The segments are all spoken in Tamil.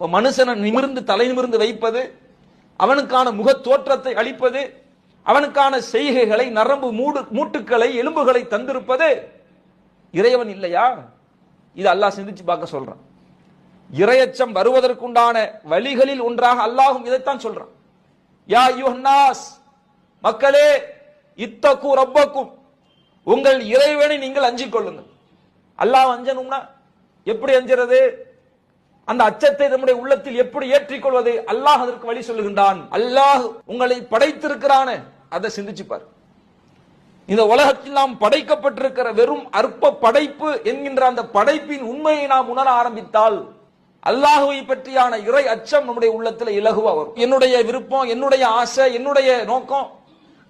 மனுஷனை நிமிர்ந்து தலை நிமிர்ந்து வைப்பது, அவனுக்கான முக தோற்றத்தை அளிப்பது, அவனுக்கான செய்கைகளை, நரம்பு மூட்டுக்களை, எலும்புகளை தந்திருப்பது இறைவன் இல்லையா? இது அல்லாஹ் சிந்திச்சு பார்க்க சொல்றான். இரையச்சம் வருவதற்குண்டான வழிகளில் ஒன்றாக அல்லாஹும் இதைத்தான் சொல்றான். யா அய்யுஹன்னாஸ், மக்களே, இத்தகு ரப்பக்கும், உங்கள் இறைவனை நீங்கள் அஞ்சிக் கொள்ளுங்கள். அல்லாஹ் அஞ்சனும்னா எப்படி அஞ்சுறது? அந்த அச்சத்தை நம்முடைய உள்ளத்தில் எப்படி ஏற்றிக்கொள்வது? அல்லாஹ் அதற்கு வழி சொல்லுகின்றான். அல்லாஹ் உங்களை படைத்திருக்கிறான, அதை சிந்திச்சுப்பார். இந்த உலகத்தில் நாம் படைக்கப்பட்டிருக்கிற வெறும் அற்ப படைப்பு என்கின்ற அந்த படைப்பின் உண்மையை நாம் உணர ஆரம்பித்தால் அல்லாஹுவை பற்றியான இறை அச்சம் நம்முடைய உள்ளத்தில் இலகுவா வரும். என்னுடைய விருப்பம், என்னுடைய ஆசை, என்னுடைய நோக்கம்,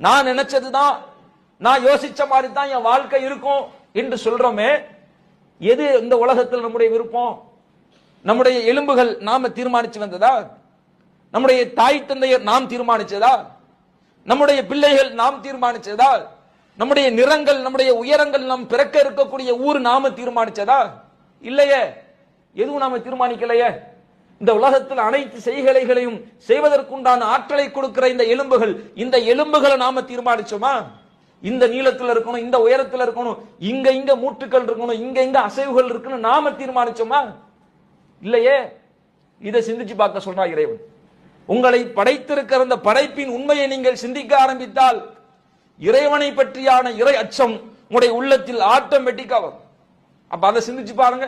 நான் நினைச்சதுதான், நான் யோசிச்ச மாதிரி தான் என் வாழ்க்கை இருக்கும் என்று சொல்றோமே, எது இந்த உலகத்தில் நம்முடைய விருப்பம்? நம்முடைய எலும்புகள் நாம தீர்மானிச்சு வந்ததா? நம்முடைய தாய் தந்தையர் நாம் தீர்மானிச்சதா? நம்முடைய பிள்ளைகள் நாம் தீர்மானிச்சதா? நம்முடைய நிறங்கள், நம்முடைய உயரங்கள், நாம் பிறக்க இருக்கக்கூடிய ஊர் நாம தீர்மானிச்சதா? இல்லையே, எதுவும் நாம தீர்மானிக்கலையே. இந்த உலகத்தில் அனைத்து செய்களைகளையும் செய்வதற்குண்டான ஆற்றலை கொடுக்கிற இந்த எலும்புகள், இந்த எலும்புகளை நாம தீர்மானிச்சோமா? இந்த நீளத்தில் இருக்கணும், இந்த உயரத்தில் இருக்கணும், இங்க இங்க மூட்டுக்கள் இருக்கணும், இங்க இங்க அசைவுகள் இருக்குன்னு நாம தீர்மானிச்சோமா? இல்லையே. இதை சிந்திச்சு பார்க்க சொல்றா இறைவன். உங்களை படைத்திருக்கிற அந்த படைப்பின் உண்மையை நீங்கள் சிந்திக்க ஆரம்பித்தால் இறைவனை பற்றியான இறை அச்சம் உங்களுடைய உள்ளத்தில் ஆட்டோமேட்டிக்கா வரும். அப்ப அதை சிந்திச்சு பாருங்க.